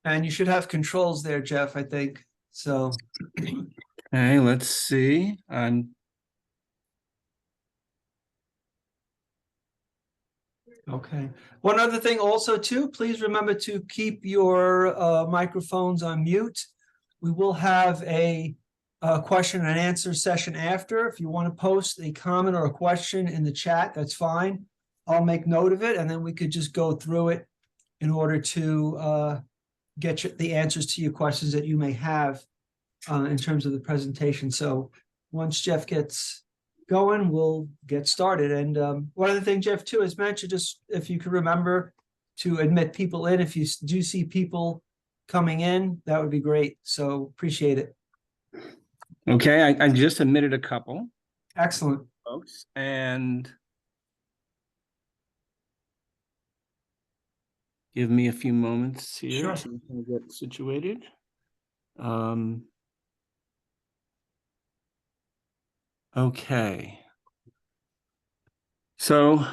And you should have controls there, Jeff, I think. So, Okay, let's see. okay. One other thing also too, please remember to keep your microphones on mute. We will have a question and answer session after. If you want to post a comment or a question in the chat, that's fine. I'll make note of it, and then we could just go through it in order to get the answers to your questions that you may have in terms of the presentation. So once Jeff gets going, we'll get started. And one other thing Jeff too has mentioned, just if you could remember to admit people in, if you do see people coming in, that would be great. So appreciate it. Okay, I just admitted a couple Excellent. folks, and give me a few moments here Sure. to get situated. Okay. So,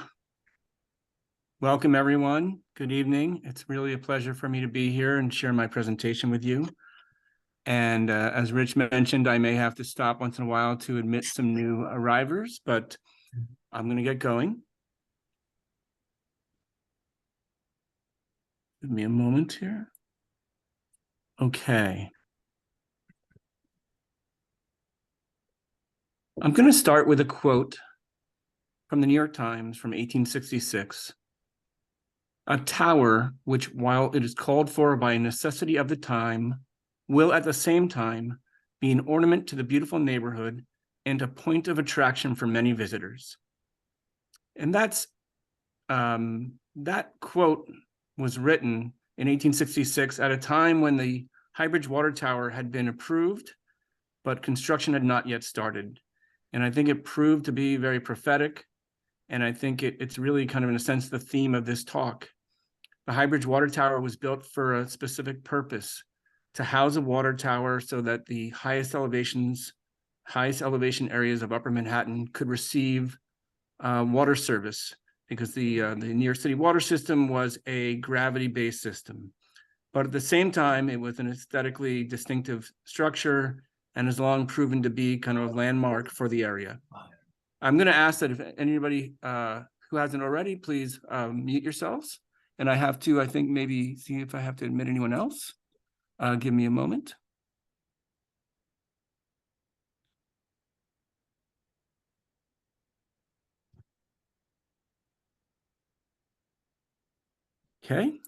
welcome everyone. Good evening. It's really a pleasure for me to be here and share my presentation with you. And as Rich mentioned, I may have to stop once in a while to admit some new arrivers, but I'm going to get going. Give me a moment here. Okay. I'm going to start with a quote from the New York Times from 1866. A tower which, while it is called for by a necessity of the time, will at the same time be an ornament to the beautiful neighborhood and a point of attraction for many visitors. And that's that quote was written in 1866 at a time when the High Bridge Water Tower had been approved, but construction had not yet started. And I think it proved to be very prophetic. And I think it's really kind of, in a sense, the theme of this talk. The High Bridge Water Tower was built for a specific purpose, to house a water tower so that the highest elevation areas of Upper Manhattan could receive water service, because the New York City water system was a gravity-based system. But at the same time, it was an aesthetically distinctive structure and has long proven to be kind of a landmark for the area. I'm going to ask that if anybody who hasn't already, please mute yourselves. And I have to, I think, maybe see if I have to admit anyone else. Give me a moment. Okay.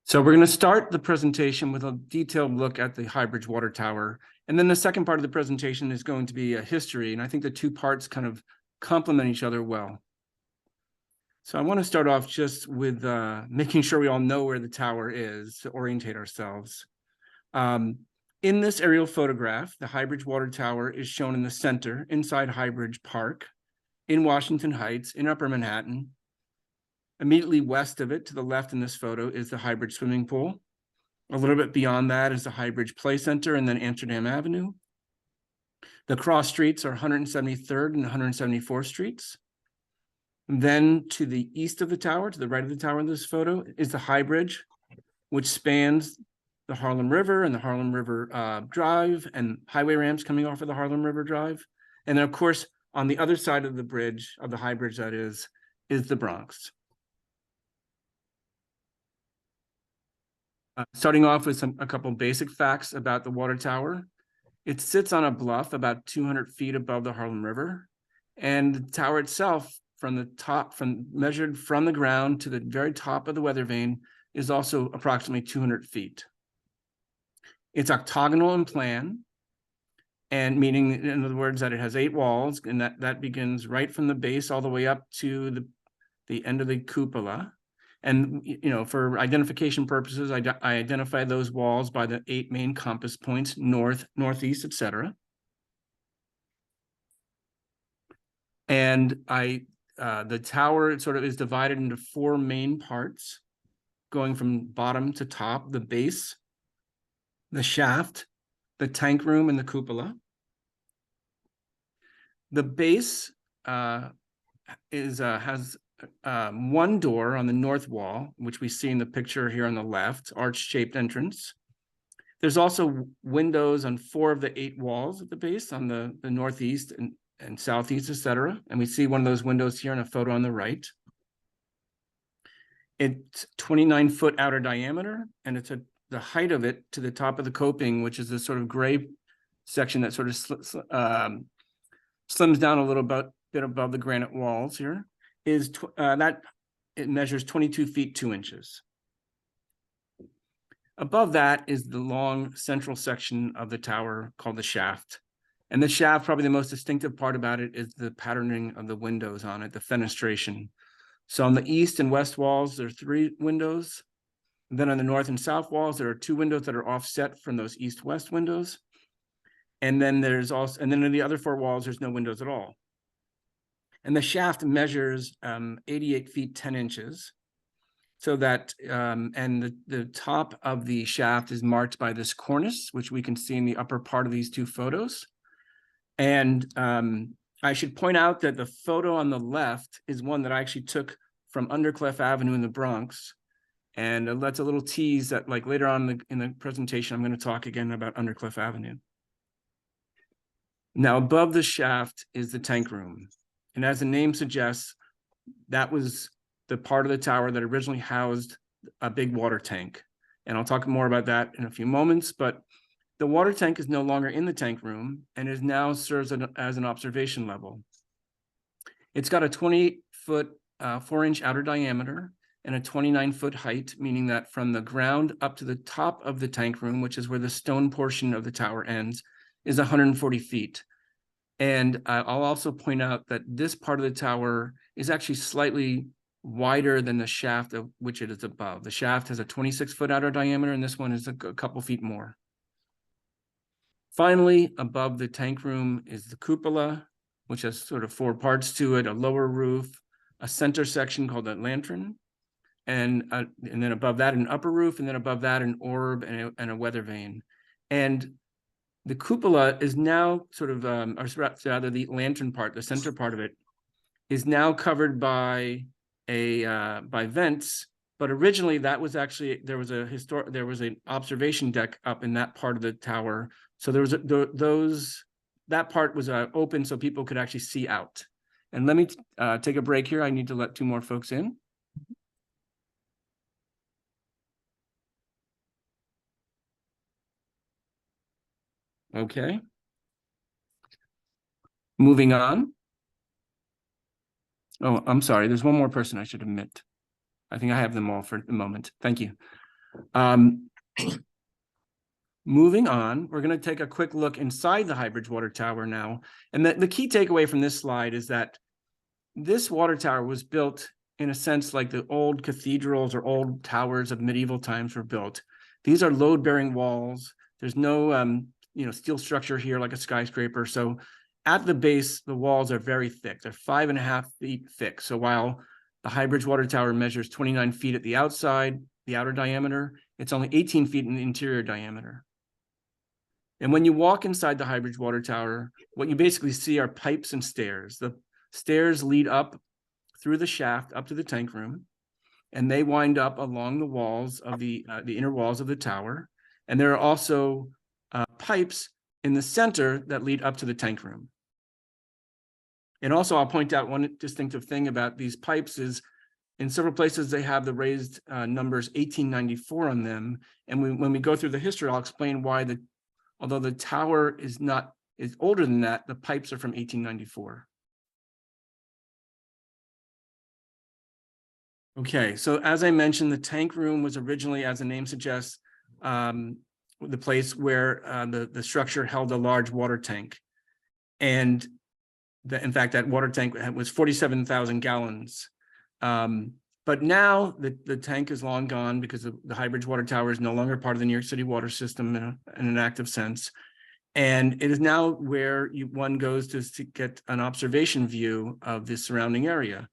So we're going to start the presentation with a detailed look at the High Bridge Water Tower. And then the second part of the presentation is going to be a history. And I think the two parts kind of complement each other well. So I want to start off just with making sure we all know where the tower is to orientate ourselves. In this aerial photograph, the High Bridge Water Tower is shown in the center inside High Bridge Park in Washington Heights in Upper Manhattan. Immediately west of it, to the left in this photo, is the High Bridge swimming pool. A little bit beyond that is the High Bridge Play Center and then Amsterdam Avenue. The cross streets are 173rd and 174th Streets. And then to the east of the tower, to the right of the tower in this photo, is the High Bridge, which spans the Harlem River and the Harlem River Drive and highway ramps coming off of the Harlem River Drive. And then, of course, on the other side of the bridge, of the High Bridge that is the Bronx. Starting off with a couple basic facts about the water tower. It sits on a bluff about 200 feet above the Harlem River. And the tower itself, from the top, measured from the ground to the very top of the weather vane, is also approximately 200 feet. It's octagonal in plan, and meaning, in other words, that it has 8 walls, and that begins right from the base all the way up to the end of the cupola. And, you know, for identification purposes, I identify those walls by the 8 main compass points, north, northeast, etc. And the tower sort of is divided into 4 main parts, going from bottom to top: the base, the shaft, the tank room, and the cupola. The base has one door on the north wall, which we see in the picture here on the left, arch-shaped entrance. There's also windows on 4 of the 8 walls at the base on the northeast and southeast, etc. And we see one of those windows here in a photo on the right. It's 29-foot outer diameter, and it's the height of it to the top of the coping, which is this sort of gray section that sort of slims down a little bit above the granite walls here, is that it measures 22 feet 2 inches. Above that is the long central section of the tower called the shaft. And the shaft, probably the most distinctive part about it, is the patterning of the windows on it, the fenestration. So on the east and west walls, there are 3 windows. And then on the north and south walls, there are 2 windows that are offset from those east-west windows. And then in the other 4 walls, there's no windows at all. And the shaft measures 88 feet 10 inches. So that, and the top of the shaft is marked by this cornice, which we can see in the upper part of these 2 photos. And I should point out that the photo on the left is one that I actually took from Undercliff Avenue in the Bronx. And that's a little tease that, like, later on in the presentation, I'm going to talk again about Undercliff Avenue. Now, above the shaft is the tank room. And as the name suggests, that was the part of the tower that originally housed a big water tank. And I'll talk more about that in a few moments, but the water tank is no longer in the tank room and is now serves as an observation level. It's got a 28-foot 4-inch outer diameter and a 29-foot height, meaning that from the ground up to the top of the tank room, which is where the stone portion of the tower ends, is 140 feet. And I'll also point out that this part of the tower is actually slightly wider than the shaft of which it is above. The shaft has a 26-foot outer diameter, and this one is a couple feet more. Finally, above the tank room is the cupola, which has sort of 4 parts to it: a lower roof, a center section called a lantern, and then above that an upper roof, and then above that an orb and a weather vane. And the cupola is now sort of, or rather the lantern part, the center part of it, is now covered by vents. But originally that was actually, there was an observation deck up in that part of the tower. So there was that part was open so people could actually see out. And let me take a break here. I need to let 2 more folks in. Okay. Moving on. Oh, I'm sorry. There's one more person I should admit. I think I have them all for the moment. Thank you. Moving on, we're going to take a quick look inside the High Bridgewater Tower now. And the key takeaway from this slide is that this water tower was built in a sense like the old cathedrals or old towers of medieval times were built. These are load-bearing walls. There's no steel structure here like a skyscraper. So at the base, the walls are very thick. They're 5.5 feet thick. So while the High Bridgewater Tower measures 29 feet at the outside, the outer diameter, it's only 18 feet in the interior diameter. And when you walk inside the High Bridgewater Tower, what you basically see are pipes and stairs. The stairs lead up through the shaft up to the tank room, and they wind up along the walls of the inner walls of the tower. And there are also pipes in the center that lead up to the tank room. And also, I'll point out one distinctive thing about these pipes is in several places they have the raised numbers 1894 on them. And when we go through the history, I'll explain why although the tower is older than that, the pipes are from 1894. Okay, so as I mentioned, the tank room was originally, as the name suggests, the place where the structure held a large water tank. And in fact, that water tank was 47,000 gallons. But now the tank is long gone because the High Bridgewater Tower is no longer part of the New York City water system in an active sense. And it is now where one goes to get an observation view of the surrounding area.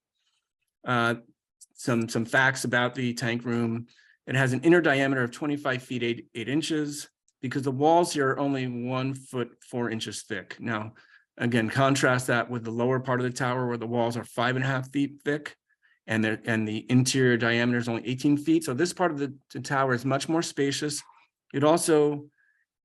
Some facts about the tank room. It has an inner diameter of 25 feet 8 inches because the walls here are only 1 foot 4 inches thick. Now, again, contrast that with the lower part of the tower where the walls are 5.5 feet thick. and the interior diameter is only 18 feet. So this part of the tower is much more spacious. It also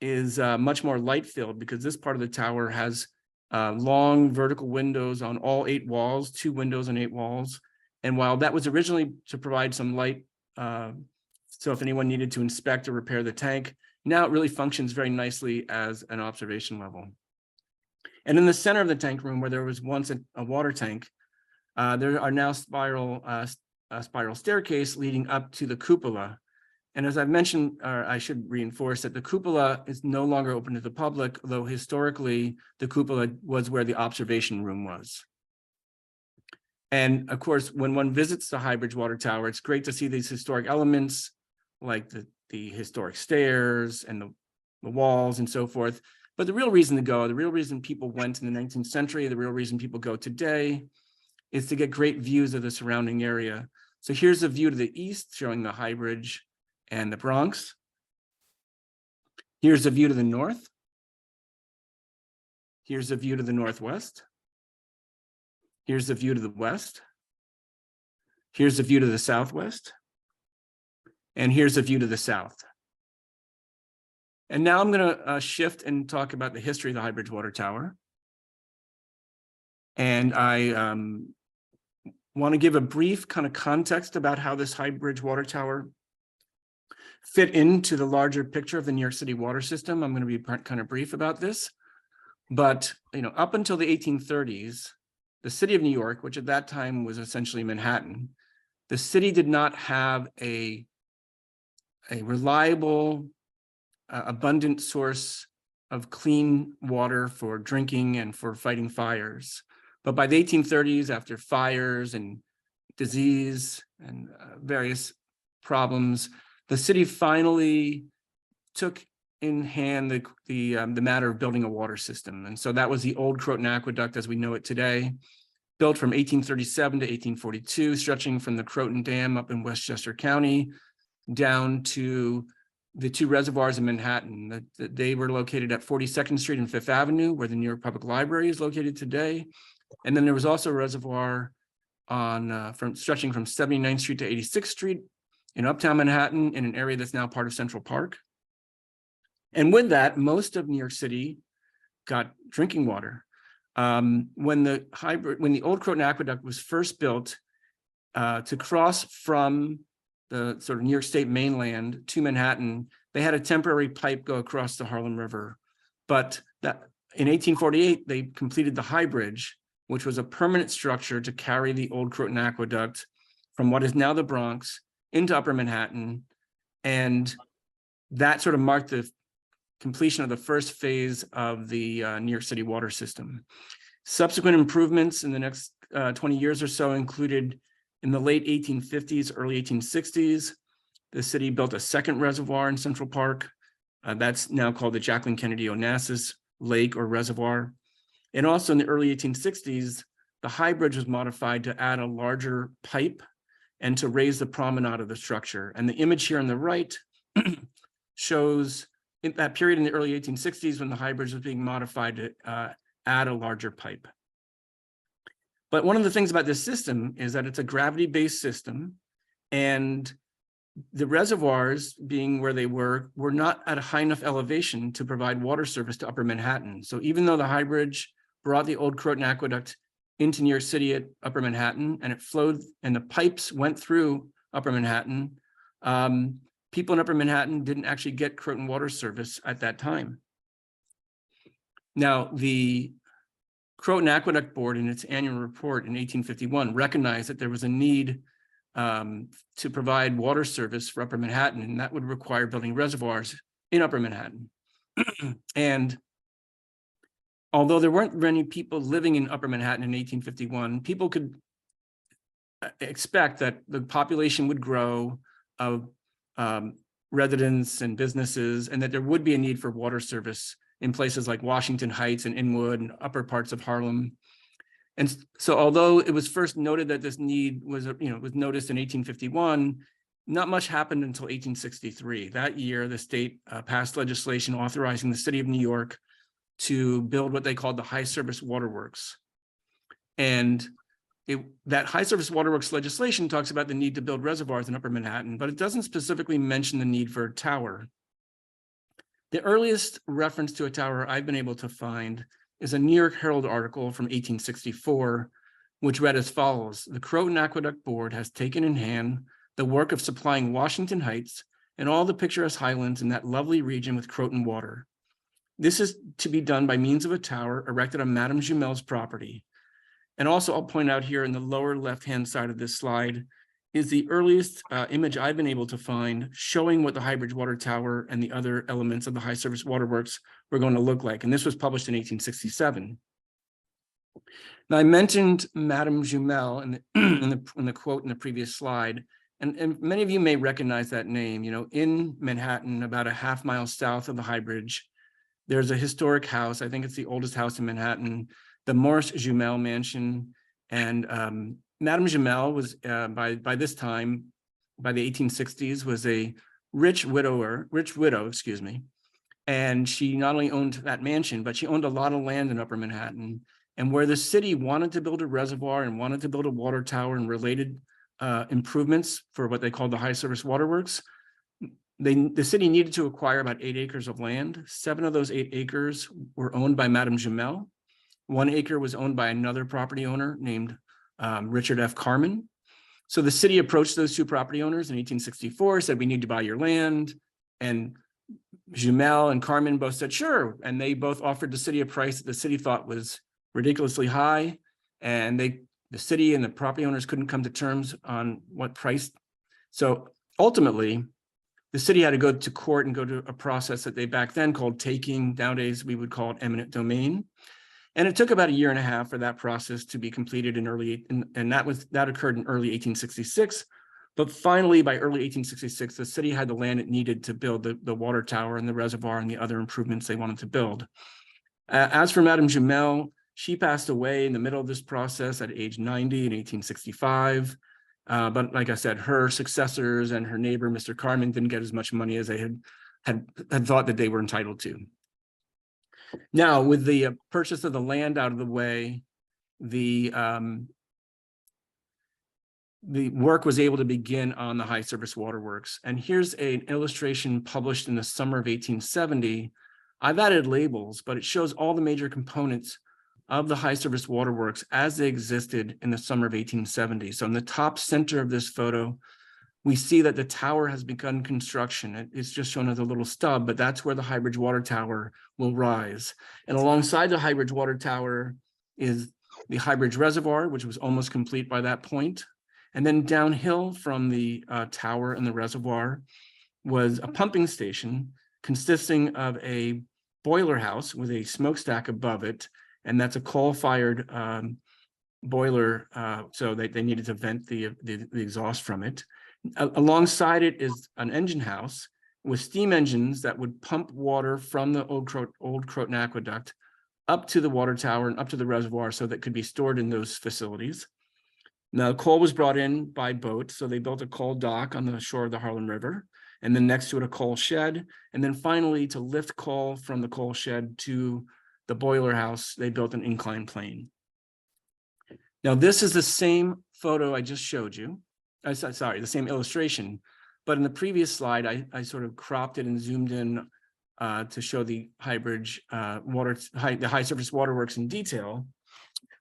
is much more light filled because this part of the tower has long vertical windows on all 8 walls, 2 windows on 8 walls. And while that was originally to provide some light, so if anyone needed to inspect or repair the tank, now it really functions very nicely as an observation level. And in the center of the tank room, where there was once a water tank, there are now spiral staircase leading up to the cupola. And as I've mentioned, or I should reinforce that the cupola is no longer open to the public, though historically the cupola was where the observation room was. And of course, when one visits the High Bridge Water Tower, it's great to see these historic elements like the historic stairs and the walls and so forth. But the real reason to go, the real reason people went in the 19th century, the real reason people go today is to get great views of the surrounding area. So here's a view to the east showing the High Bridge and the Bronx. Here's a view to the north. Here's a view to the northwest. Here's the view to the west. Here's the view to the southwest. And here's a view to the south. And now I'm going to shift and talk about the history of the High Bridge Water Tower. And I want to give a brief kind of context about how this High Bridge Water Tower fit into the larger picture of the New York City water system. I'm going to be kind of brief about this. But up until the 1830s, the city of New York, which at that time was essentially Manhattan, the city did not have a reliable, abundant source of clean water for drinking and for fighting fires. But by the 1830s, after fires and disease and various problems, the city finally took in hand the matter of building a water system. And so that was the old Croton Aqueduct as we know it today, built from 1837 to 1842, stretching from the Croton Dam up in Westchester County down to the 2 reservoirs in Manhattan. They were located at 42nd Street and 5th Avenue, where the New York Public Library is located today. And then there was also a reservoir on stretching from 79th Street to 86th Street in Uptown Manhattan, in an area that's now part of Central Park. And with that, most of New York City got drinking water. When the old Croton Aqueduct was first built to cross from the sort of New York State mainland to Manhattan, they had a temporary pipe go across the Harlem River. But that in 1848, they completed the High Bridge, which was a permanent structure to carry the old Croton Aqueduct from what is now the Bronx into Upper Manhattan. And that sort of marked the completion of the first phase of the New York City water system. Subsequent improvements in the next 20 years or so included, in the late 1850s, early 1860s, the city built a second reservoir in Central Park. That's now called the Jacqueline Kennedy Onassis Lake or Reservoir. And also in the early 1860s, the High Bridge was modified to add a larger pipe and to raise the promenade of the structure. And the image here on the right shows in that period in the early 1860s when the High Bridge was being modified to add a larger pipe. But one of the things about this system is that it's a gravity-based system, and the reservoirs, being where they were not at a high enough elevation to provide water service to Upper Manhattan. So even though the High Bridge brought the old Croton Aqueduct into New York City at Upper Manhattan, and it flowed, and the pipes went through Upper Manhattan, people in Upper Manhattan didn't actually get Croton water service at that time. Now, the Croton Aqueduct Board, in its annual report in 1851, recognized that there was a need to provide water service for Upper Manhattan, and that would require building reservoirs in Upper Manhattan. And although there weren't many people living in Upper Manhattan in 1851, people could expect that the population would grow of residents and businesses, and that there would be a need for water service in places like Washington Heights and Inwood and upper parts of Harlem. And so although it was first noted that this need was noticed in 1851, not much happened until 1863. That year, the state passed legislation authorizing the city of New York to build what they called the High Service Waterworks. And that high surface waterworks legislation talks about the need to build reservoirs in Upper Manhattan, but it doesn't specifically mention the need for a tower. The earliest reference to a tower I've been able to find is a New York Herald article from 1864, which read as follows: "The Croton Aqueduct Board has taken in hand the work of supplying Washington Heights and all the picturesque highlands in that lovely region with Croton water. This is to be done by means of a tower erected on Madame Jumel's property." And also, I'll point out here in the lower left-hand side of this slide is the earliest image I've been able to find showing what the High Bridge Water Tower and the other elements of the high surface waterworks were going to look like. And this was published in 1867. Now, I mentioned Madame Jumel in the quote in the previous slide, and many of you may recognize that name. You know, in Manhattan, about a half mile south of the High Bridge, there's a historic house. I think it's the oldest house in Manhattan, the Morris Jumel Mansion. And Madame Jumel was, by this time, by the 1860s, was a rich widow, excuse me. And she not only owned that mansion, but she owned a lot of land in Upper Manhattan. And where the city wanted to build a reservoir and wanted to build a water tower and related improvements for what they called the high surface waterworks, the city needed to acquire about 8 acres of land. 7 of those 8 acres were owned by Madame Jumel. 1 acre was owned by another property owner named Richard F. Carman. So the city approached those 2 property owners in 1864, said, "We need to buy your land." And Jumel and Carman both said, "Sure." And they both offered the city a price that the city thought was ridiculously high. And the city and the property owners couldn't come to terms on what price. So ultimately, the city had to go to court and go to a process that they back then called taking. Nowadays, we would call it eminent domain. And it took about 1.5 years for that process to be completed and that occurred in early 1866. But finally, by early 1866, the city had the land it needed to build the water tower and the reservoir and the other improvements they wanted to build. As for Madame Jumel, she passed away in the middle of this process at age 90 in 1865. But like I said, her successors and her neighbor, Mr. Carman, didn't get as much money as they had thought that they were entitled to. Now, with the purchase of the land out of the way, the work was able to begin on the high surface waterworks. And here's an illustration published in the summer of 1870. I've added labels, but it shows all the major components of the high surface waterworks as they existed in the summer of 1870. So in the top center of this photo, we see that the tower has begun construction. It's just shown as a little stub, but that's where the High Bridge Water Tower will rise. And alongside the High Bridge Water Tower is the High Bridge Reservoir, which was almost complete by that point. And then downhill from the tower and the reservoir was a pumping station consisting of a boiler house with a smokestack above it. And that's a coal-fired boiler, so they needed to vent the exhaust from it. Alongside it is an engine house with steam engines that would pump water from the old Croton Aqueduct up to the water tower and up to the reservoir so that could be stored in those facilities. Now, coal was brought in by boat, so they built a coal dock on the shore of the Harlem River, and then next to it a coal shed. And then finally, to lift coal from the coal shed to the boiler house, they built an inclined plane. Now, this is the same photo I just showed you. Sorry, the same illustration, but in the previous slide, I sort of cropped it and zoomed in to show the High Bridge the high surface waterworks in detail.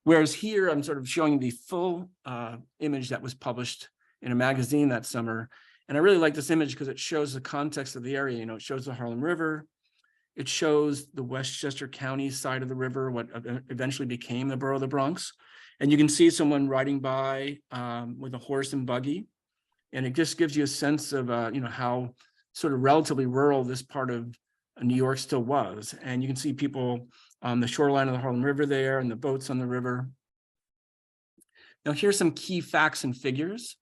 Whereas here, I'm sort of showing the full image that was published in a magazine that summer. And I really like this image because it shows the context of the area. You know, it shows the Harlem River. It shows the Westchester County side of the river, what eventually became the borough of the Bronx. And you can see someone riding by with a horse and buggy. And it just gives you a sense of, you know, how sort of relatively rural this part of New York still was. And you can see people on the shoreline of the Harlem River there and the boats on the river. Now, here's some key facts and figures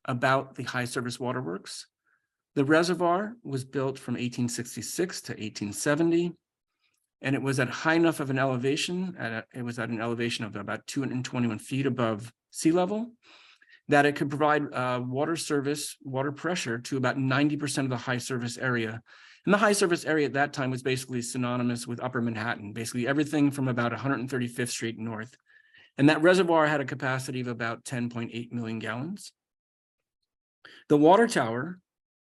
about the high surface waterworks. The reservoir was built from 1866 to 1870. And it was at high enough of an elevation, it was at an elevation of about 221 feet above sea level, that it could provide water pressure to about 90% of the high surface area. And the high surface area at that time was basically synonymous with Upper Manhattan, basically everything from about 135th Street north. And that reservoir had a capacity of about 10.8 million gallons. The water tower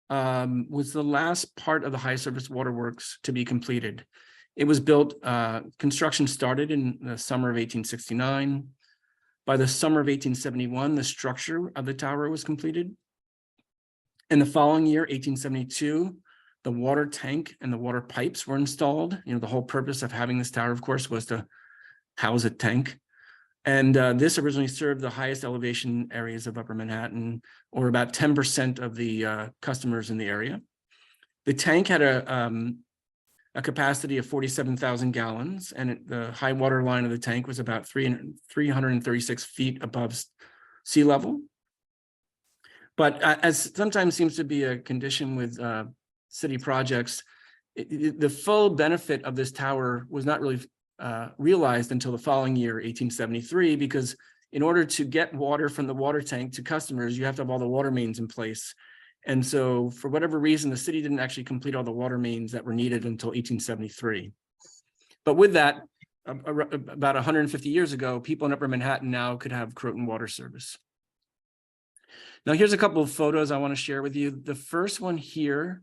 was the last part of the high surface waterworks to be completed. It was built, construction started in the summer of 1869. By the summer of 1871, the structure of the tower was completed. In the following year, 1872, the water tank and the water pipes were installed. You know, the whole purpose of having this tower, of course, was to house a tank. And this originally served the highest elevation areas of Upper Manhattan, or about 10% of the customers in the area. The tank had a capacity of 47,000 gallons, and the high water line of the tank was about 336 feet above sea level. But as sometimes seems to be a condition with city projects, the full benefit of this tower was not really realized until the following year, 1873, because in order to get water from the water tank to customers, you have to have all the water mains in place. And so for whatever reason, the city didn't actually complete all the water mains that were needed until 1873. But with that, about 150 years ago, people in Upper Manhattan now could have Croton water service. Now, here's a couple of photos I want to share with you. The first one here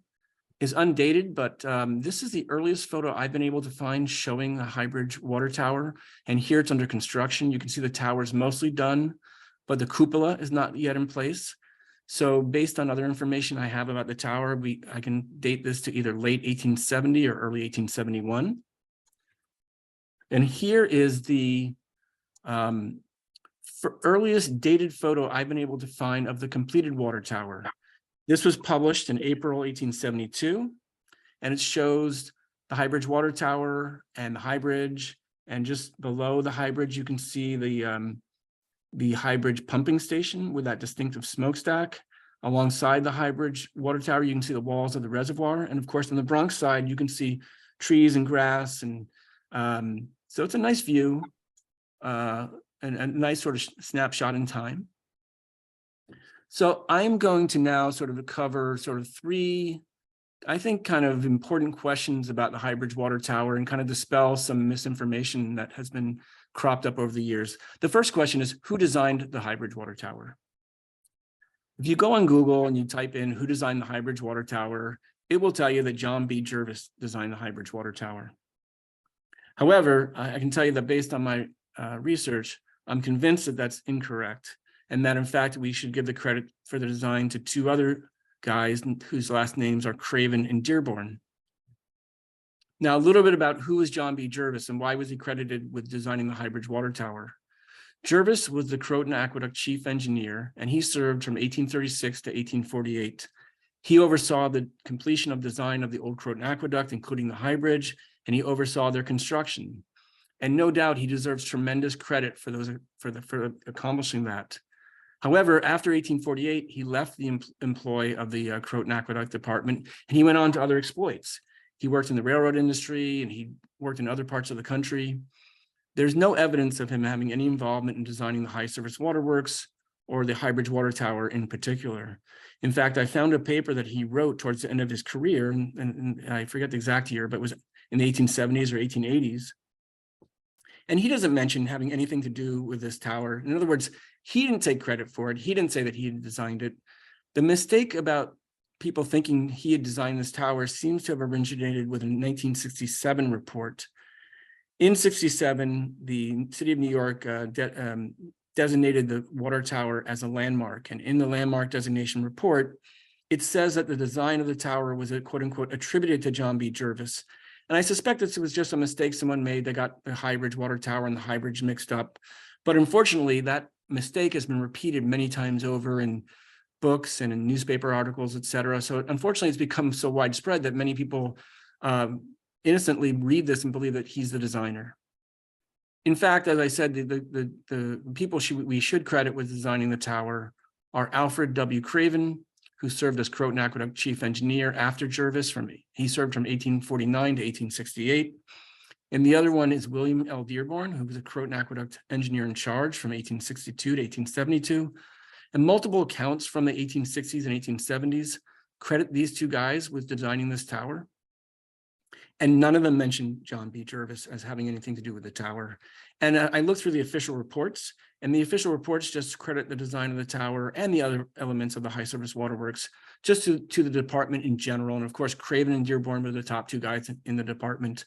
is undated, but this is the earliest photo I've been able to find showing the High Bridge water tower. And here it's under construction. You can see the tower is mostly done, but the cupola is not yet in place. So based on other information I have about the tower, I can date this to either late 1870 or early 1871. And here is the earliest dated photo I've been able to find of the completed water tower. This was published in April 1872, and it shows the High Bridge water tower and the High Bridge, and just below the High Bridge, you can see the High Bridge pumping station with that distinctive smokestack. Alongside the High Bridge water tower, you can see the walls of the reservoir, and of course, on the Bronx side, you can see trees and grass, and so it's a nice view and a nice sort of snapshot in time. So I'm going to now sort of cover sort of three, I think, kind of important questions about the High Bridge water tower and kind of dispel some misinformation that has been cropped up over the years. The first question is, who designed the High Bridge water tower? If you go on Google and you type in who designed the High Bridge water tower, it will tell you that John B. Jervis designed the High Bridge water tower. However, I can tell you that based on my research, I'm convinced that that's incorrect, and that in fact we should give the credit for the design to two other guys whose last names are Craven and Dearborn. Now, a little bit about who is John B. Jervis and why was he credited with designing the High Bridge water tower. Jervis was the Croton Aqueduct chief engineer, and he served from 1836 to 1848. He oversaw the completion of design of the old Croton Aqueduct, including the High Bridge, and he oversaw their construction. And no doubt he deserves tremendous credit for accomplishing that. However, after 1848, he left the employ of the Croton Aqueduct Department, and he went on to other exploits. He worked in the railroad industry, and he worked in other parts of the country. There's no evidence of him having any involvement in designing the high surface waterworks or the High Bridge water tower in particular. In fact, I found a paper that he wrote towards the end of his career, and I forget the exact year, but it was in the 1870s or 1880s. And he doesn't mention having anything to do with this tower. In other words, he didn't take credit for it. He didn't say that he had designed it. The mistake about people thinking he had designed this tower seems to have originated with a 1967 report. In 67, the city of New York designated the water tower as a landmark. And in the landmark designation report, it says that the design of the tower was, quote unquote, attributed to John B. Jervis. And I suspect this was just a mistake someone made. They got the High Bridge water tower and the High Bridge mixed up. But unfortunately, that mistake has been repeated many times over in books and in newspaper articles, et cetera. So unfortunately, it's become so widespread that many people innocently read this and believe that he's the designer. In fact, as I said, the people we should credit with designing the tower are Alfred W. Craven, who served as Croton Aqueduct chief engineer after Jervis. He served from 1849 to 1868. And the other one is William L. Dearborn, who was a Croton Aqueduct engineer in charge from 1862 to 1872. And multiple accounts from the 1860s and 1870s credit these two guys with designing this tower. And none of them mentioned John B. Jervis as having anything to do with the tower. And I looked through the official reports, and the official reports just credit the design of the tower and the other elements of the high surface waterworks just to the department in general. And of course, Craven and Dearborn were the top two guys in the department.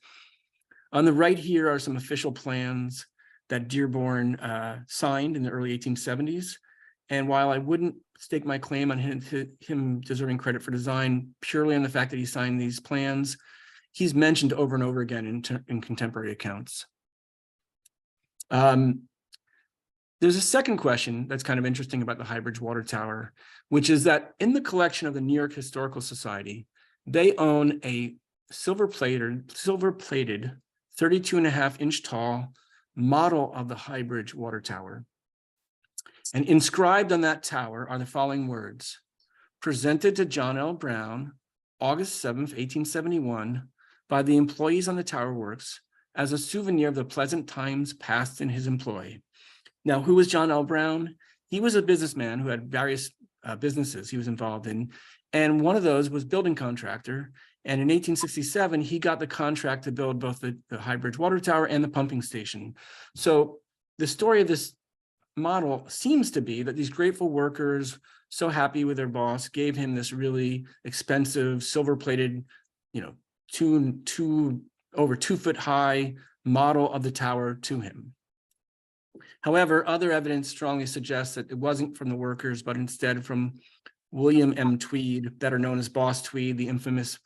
On the right here are some official plans that Dearborn signed in the early 1870s. And while I wouldn't stake my claim on him deserving credit for design purely on the fact that he signed these plans, he's mentioned over and over again in contemporary accounts. There's a second question that's kind of interesting about the High Bridge Water Tower, which is that in the collection of the New York Historical Society, they own a silver-plated 32.5-inch tall model of the High Bridge Water Tower. And inscribed on that tower are the following words: presented to John L. Brown, August 7th, 1871, by the employees on the tower works as a souvenir of the pleasant times passed in his employ. Now, who was John L. Brown? He was a businessman who had various businesses he was involved in, and one of those was building contractor. And in 1867, he got the contract to build both the High Bridge Water Tower and the pumping station. So the story of this model seems to be that these grateful workers, so happy with their boss, gave him this really expensive silver-plated, over 2 foot high model of the tower to him. However, other evidence strongly suggests that it wasn't from the workers, but instead from William M. Tweed, better known as Boss Tweed, the infamous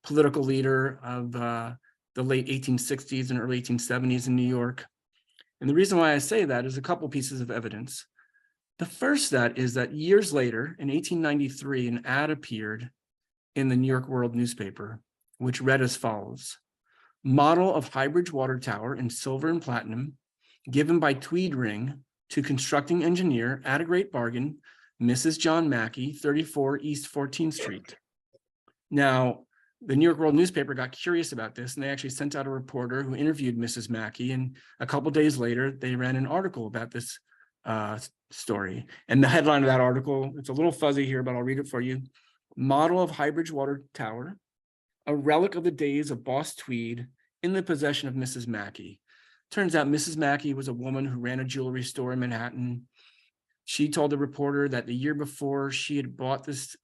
political leader of the late 1860s and early 1870s in New York. And the reason why I say that is a couple pieces of evidence. The first that is that years later, in 1893, an ad appeared in the New York World newspaper, which read as follows: model of High Bridge Water Tower in silver and platinum, given by Tweed Ring to constructing engineer at a great bargain, Mrs. John Mackey, 34 East 14th Street. Now, the New York World newspaper got curious about this, and they actually sent out a reporter who interviewed Mrs. Mackey. And a couple days later, they ran an article about this story. And the headline of that article, it's a little fuzzy here, but I'll read it for you. Model of High Bridge Water Tower, a relic of the days of Boss Tweed in the possession of Mrs. Mackey. Turns out Mrs. Mackey was a woman who ran a jewelry store in Manhattan. She told the reporter that the year before she had bought this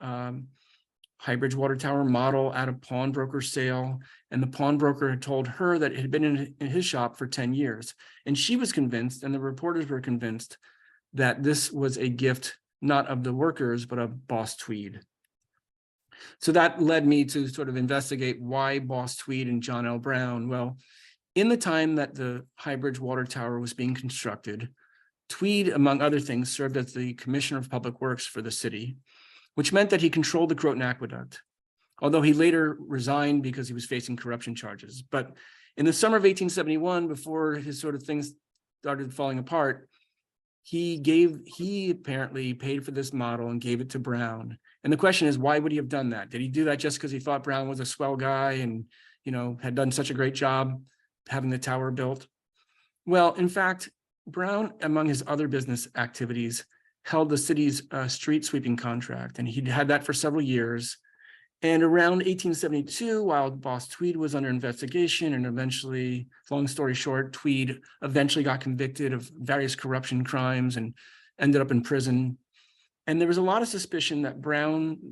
High Bridge Water Tower model at a pawnbroker sale, and the pawnbroker had told her that it had been in his shop for 10 years. And she was convinced, and the reporters were convinced, that this was a gift not of the workers, but of Boss Tweed. So that led me to sort of investigate why Boss Tweed and John L. Brown. Well, in the time that the High Bridge Water Tower was being constructed, Tweed, among other things, served as the Commissioner of Public Works for the city, which meant that he controlled the Croton Aqueduct, although he later resigned because he was facing corruption charges. But in the summer of 1871, before his sort of things started falling apart, he apparently paid for this model and gave it to Brown. And the question is, why would he have done that? Did he do that just because he thought Brown was a swell guy and, had done such a great job having the tower built? Well, in fact, Brown, among his other business activities, held the city's street sweeping contract, and he'd had that for several years. And around 1872, while Boss Tweed was under investigation, and eventually, long story short, Tweed eventually got convicted of various corruption crimes and ended up in prison. And there was a lot of suspicion that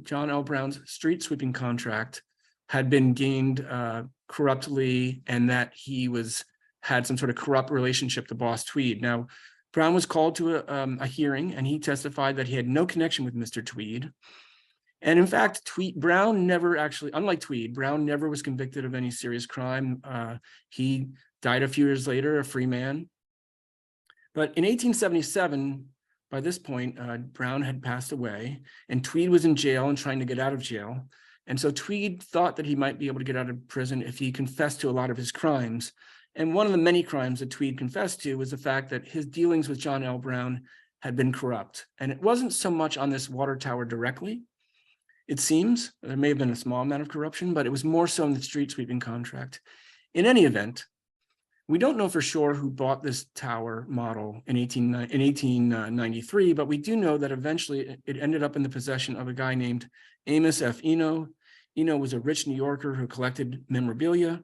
John L. Brown's street sweeping contract had been gained corruptly, and that he had some sort of corrupt relationship to Boss Tweed. Now, Brown was called to a hearing, and he testified that he had no connection with Mr. Tweed. And in fact, Brown never actually, unlike Tweed, Brown never was convicted of any serious crime. He died a few years later, a free man. But in 1877, by this point, Brown had passed away, and Tweed was in jail and trying to get out of jail. And so Tweed thought that he might be able to get out of prison if he confessed to a lot of his crimes. And one of the many crimes that Tweed confessed to was the fact that his dealings with John L. Brown had been corrupt. And it wasn't so much on this water tower directly. It seems there may have been a small amount of corruption, but it was more so in the street sweeping contract. In any event, we don't know for sure who bought this tower model in 1893, but we do know that eventually it ended up in the possession of a guy named Amos F. Eno. Eno was a rich New Yorker who collected memorabilia.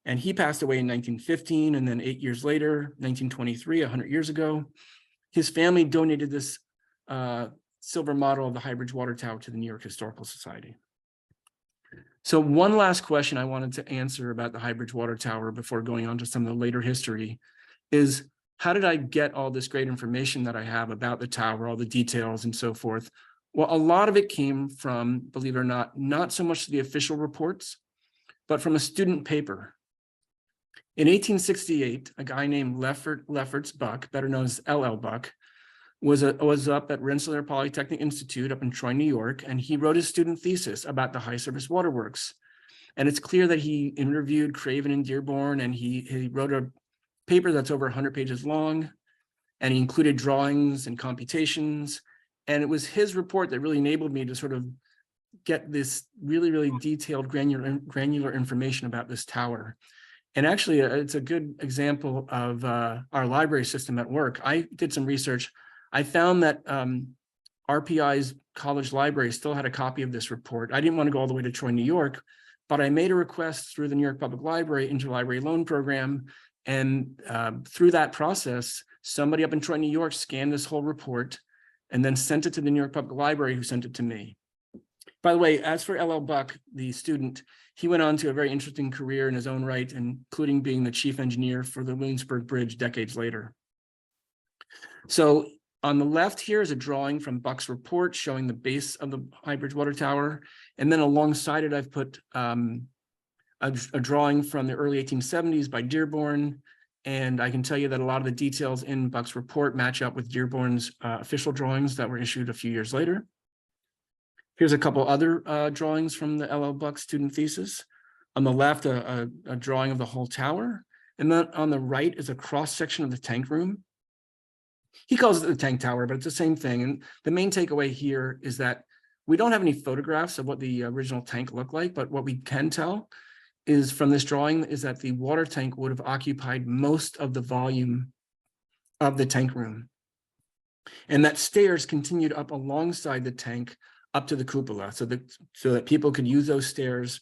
And he passed away in 1915, and then 8 years later, 1923, 100 years ago, his family donated this silver model of the High Bridge Water Tower to the New York Historical Society. So one last question I wanted to answer about the High Bridge Water Tower before going on to some of the later history is, how did I get all this great information that I have about the tower, all the details and so forth? Well, a lot of it came from, believe it or not so much the official reports, but from a student paper. In 1868, a guy named Lefferts Buck, better known as L.L. Buck, was up at Rensselaer Polytechnic Institute up in Troy, New York, and he wrote his student thesis about the high surface waterworks. And it's clear that he interviewed Craven and Dearborn, and he wrote a paper that's over 100 pages long, and he included drawings and computations. And it was his report that really enabled me to sort of get this really, really detailed granular information about this tower. And actually, it's a good example of our library system at work. I did some research. I found that RPI's college library still had a copy of this report. I didn't want to go all the way to Troy, New York, but I made a request through the New York Public Library interlibrary loan program. And through that process, somebody up in Troy, New York scanned this whole report and then sent it to the New York Public Library, who sent it to me. By the way, as for L.L. Buck, the student, he went on to a very interesting career in his own right, including being the chief engineer for the Williamsburg Bridge decades later. So on the left here is a drawing from Buck's report showing the base of the High Bridge Water Tower. And then alongside it, I've put a drawing from the early 1870s by Dearborn. And I can tell you that a lot of the details in Buck's report match up with Dearborn's official drawings that were issued a few years later. Here's a couple other drawings from the L.L. Buck student thesis. On the left, a drawing of the whole tower. And then on the right is a cross-section of the tank room. He calls it the tank tower, but it's the same thing. And the main takeaway here is that we don't have any photographs of what the original tank looked like, but what we can tell is from this drawing is that the water tank would have occupied most of the volume of the tank room. And that stairs continued up alongside the tank up to the cupola, so that people could use those stairs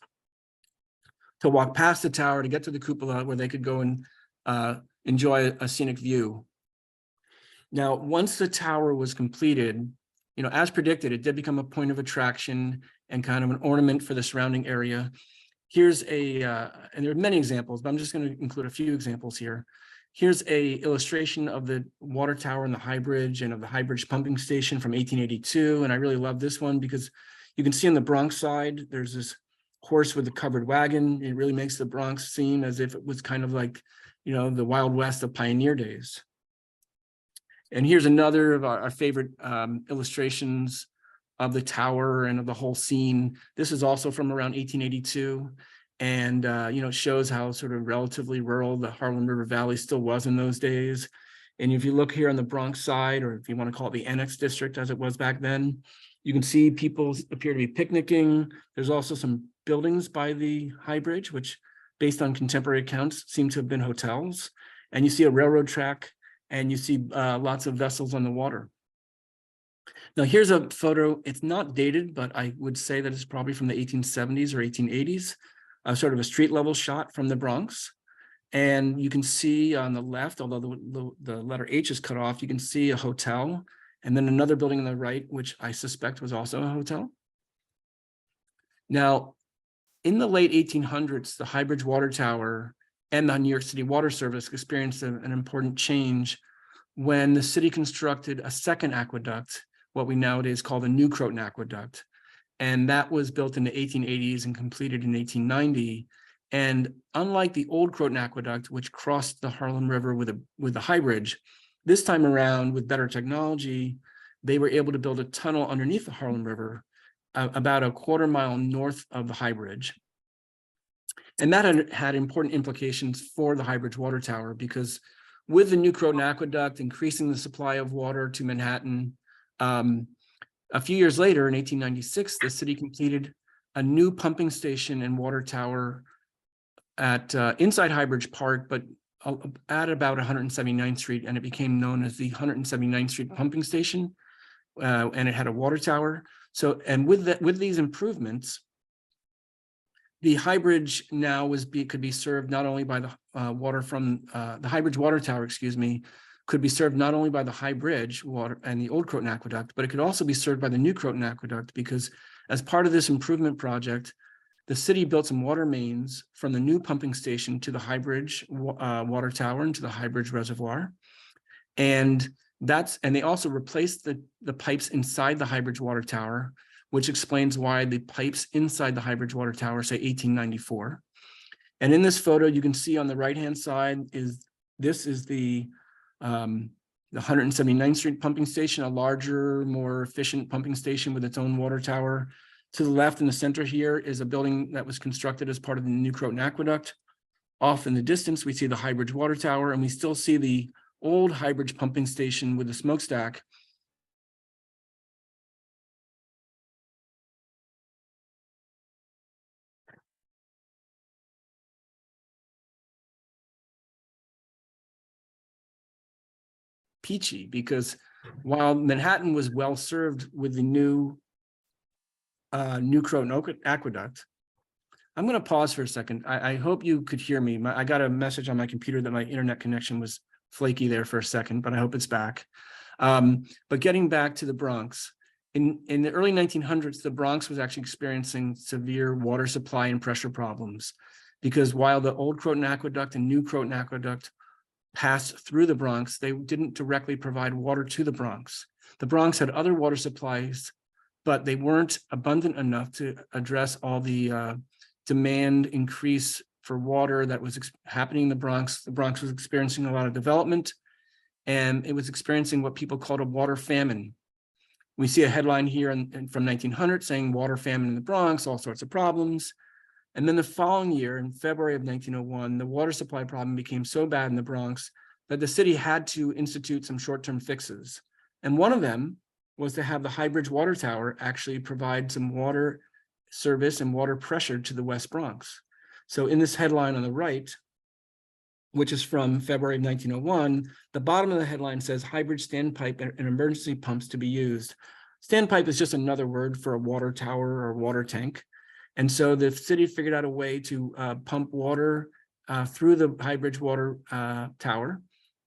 to walk past the tower to get to the cupola where they could go and enjoy a scenic view. Now, once the tower was completed, as predicted, it did become a point of attraction and kind of an ornament for the surrounding area. Here's and there are many examples, but I'm just going to include a few examples here. Here's a illustration of the water tower and the High Bridge and of the High Bridge pumping station from 1882. And I really love this one because you can see on the Bronx side, there's this horse with a covered wagon. It really makes the Bronx seem as if it was kind of like, the Wild West of pioneer days. And here's another of our favorite illustrations of the tower and of the whole scene. This is also from around 1882. And, it shows how sort of relatively rural the Harlem River Valley still was in those days. And if you look here on the Bronx side, or if you want to call it the Annex District as it was back then, you can see people appear to be picnicking. There's also some buildings by the High Bridge, which based on contemporary accounts seem to have been hotels. And you see a railroad track, and you see lots of vessels on the water. Now here's a photo. It's not dated, but I would say that it's probably from the 1870s or 1880s. Sort of a street level shot from the Bronx. And you can see on the left, although the letter H is cut off, you can see a hotel and then another building on the right, which I suspect was also a hotel. Now, in the late 1800s, the High Bridge Water Tower and the New York City Water Service experienced an important change when the city constructed a second aqueduct, what we nowadays call the New Croton Aqueduct. And that was built in the 1880s and completed in 1890. And unlike the old Croton Aqueduct, which crossed the Harlem River with the High Bridge, this time around with better technology, they were able to build a tunnel underneath the Harlem River about a quarter mile north of the High Bridge. And that had important implications for the High Bridge Water Tower, because with the New Croton Aqueduct increasing the supply of water to Manhattan, a few years later, in 1896, the city completed a new pumping station and water tower at inside High Bridge Park, but at about 179th Street, and it became known as the 179th Street Pumping Station, and it had a water tower. So, and with these improvements, the High Bridge now could be served not only by the water from the High Bridge water tower, excuse me, could be served not only by the High Bridge water and the Old Croton Aqueduct, but it could also be served by the New Croton Aqueduct, because as part of this improvement project, the city built some water mains from the new pumping station to the High Bridge water tower and to the High Bridge reservoir. And they also replaced the pipes inside the High Bridge water tower, which explains why the pipes inside the High Bridge water tower say 1894. And in this photo, you can see on the right-hand side this is the 179th Street pumping station, a larger, more efficient pumping station with its own water tower. To the left in the center here is a building that was constructed as part of the New Croton Aqueduct. Off in the distance, we see the High Bridge water tower, and we still see the old High Bridge pumping station with the smokestack. Peachy, because while Manhattan was well served with the new Croton Aqueduct, I'm going to pause for a second. I hope you could hear me. I got a message on my computer that my internet connection was flaky there for a second, but I hope it's back. But getting back to the Bronx, in the early 1900s, the Bronx was actually experiencing severe water supply and pressure problems, because while the Old Croton Aqueduct and New Croton Aqueduct passed through the Bronx, they didn't directly provide water to the Bronx. The Bronx had other water supplies, but they weren't abundant enough to address all the demand increase for water that was happening in the Bronx. The Bronx was experiencing a lot of development, and it was experiencing what people called a water famine. We see a headline here from 1900 saying water famine in the Bronx, all sorts of problems. And then the following year, in February of 1901, the water supply problem became so bad in the Bronx that the city had to institute some short-term fixes. And one of them was to have the High Bridge water tower actually provide some water service and water pressure to the West Bronx. So in this headline on the right, which is from February of 1901, the bottom of the headline says High Bridge standpipe and emergency pumps to be used. Standpipe is just another word for a water tower or water tank. And so the city figured out a way to pump water through the High Bridge water tower,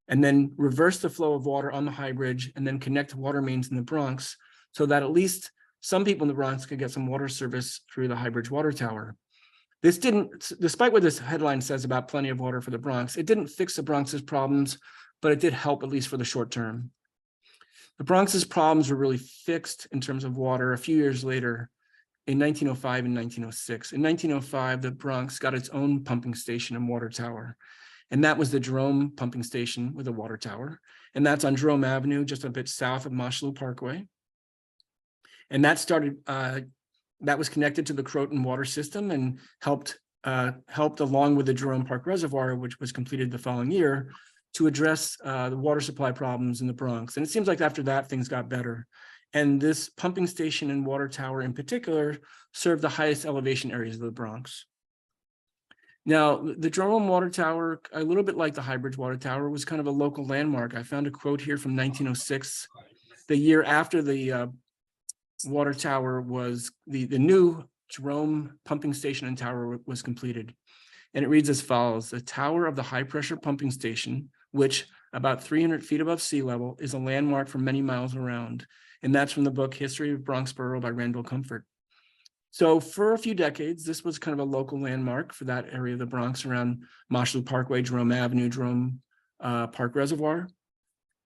and then reverse the flow of water on the High Bridge, and then connect water mains in the Bronx, so that at least some people in the Bronx could get some water service through the High Bridge water tower. This didn't, despite what this headline says about plenty of water for the Bronx, it didn't fix the Bronx's problems, but it did help, at least for the short term. The Bronx's problems were really fixed in terms of water a few years later, in 1905 and 1906. In 1905, the Bronx got its own pumping station and water tower. And that was the Jerome pumping station with a water tower. And that's on Jerome Avenue, just a bit south of Mosholu Parkway. And that started, that was connected to the Croton water system and helped along with the Jerome Park Reservoir, which was completed the following year, to address the water supply problems in the Bronx. And it seems like after that, things got better. And this pumping station and water tower in particular served the highest elevation areas of the Bronx. Now, the Jerome Water Tower, a little bit like the High Bridge Water Tower, was kind of a local landmark. I found a quote here from 1906, the year after the water tower was, the new Jerome pumping station and tower was completed. And it reads as follows: the tower of the high pressure pumping station, which about 300 feet above sea level, is a landmark for many miles around. And that's from the book History of Bronx Borough by Randall Comfort. So for a few decades, this was kind of a local landmark for that area of the Bronx around Mosholu Parkway, Jerome Avenue, Jerome Park Reservoir.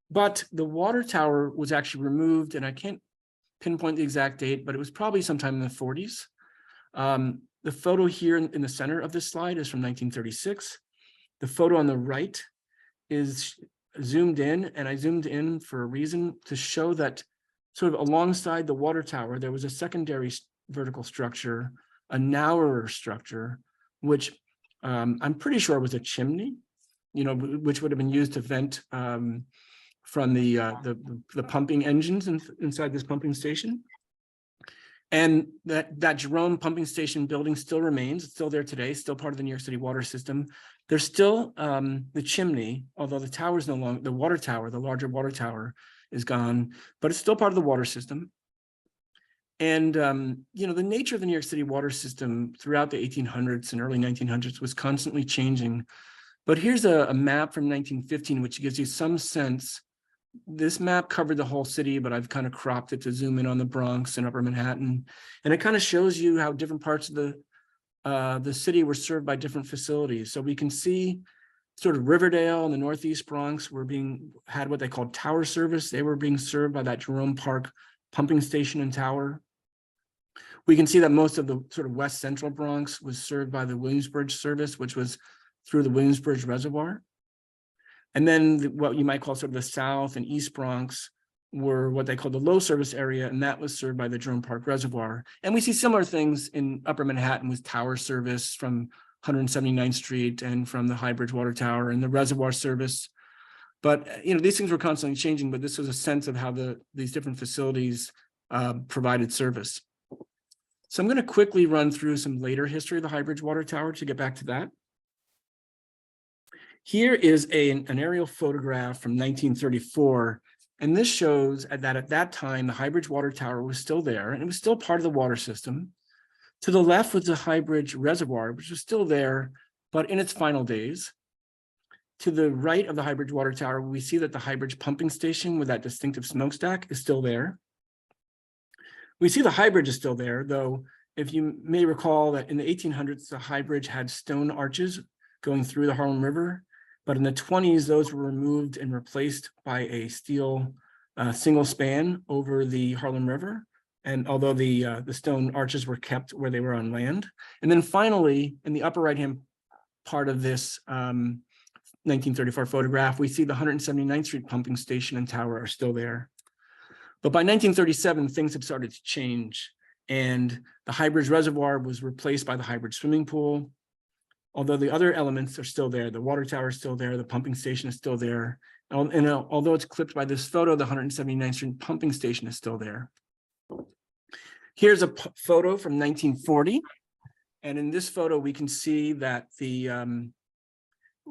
But the water tower was actually removed, and I can't pinpoint the exact date, but it was probably sometime in the 40s. The photo here in the center of this slide is from 1936. The photo on the right is zoomed in, and I zoomed in for a reason, to show that sort of alongside the water tower, there was a secondary vertical structure, a narrower structure, which I'm pretty sure was a chimney, which would have been used to vent from the pumping engines inside this pumping station. And that Jerome pumping station building still remains. It's still there today, still part of the New York City water system. There's still the chimney, although the tower is no longer, the water tower, the larger water tower is gone, but it's still part of the water system. And, you know, the nature of the New York City water system throughout the 1800s and early 1900s was constantly changing. But here's a map from 1915, which gives you some sense. This map covered the whole city, but I've kind of cropped it to zoom in on the Bronx and Upper Manhattan. And it kind of shows you how different parts of the city were served by different facilities. So we can see sort of Riverdale and the Northeast Bronx had what they called tower service. They were being served by that Jerome Park pumping station and tower. We can see that most of the sort of West Central Bronx was served by the Williamsburg service, which was through the Williamsburg Reservoir. And then what you might call sort of the South and East Bronx were what they called the low service area, and that was served by the Jerome Park Reservoir. And we see similar things in Upper Manhattan with tower service from 179th Street and from the High Bridge Water Tower and the reservoir service. But, you know, these things were constantly changing, but this was a sense of how these different facilities provided service. So I'm going to quickly run through some later history of the High Bridge Water Tower to get back to that. Here is an aerial photograph from 1934, and this shows that at that time, the High Bridge Water Tower was still there, and it was still part of the water system. To the left was the High Bridge Reservoir, which was still there, but in its final days. To the right of the High Bridge Water Tower, we see that the High Bridge pumping station with that distinctive smokestack is still there. We see the High Bridge is still there, though, if you may recall that in the 1800s, the High Bridge had stone arches going through the Harlem River, but in the 20s, those were removed and replaced by a steel single span over the Harlem River. And although the stone arches were kept where they were on land. And then finally, in the upper right-hand part of this 1934 photograph, we see the 179th Street pumping station and tower are still there. But by 1937, things had started to change, and the High Bridge Reservoir was replaced by the High Bridge swimming pool. Although the other elements are still there, the water tower is still there, the pumping station is still there. And although it's clipped by this photo, the 179th Street pumping station is still there. Here's a photo from 1940. And in this photo, we can see that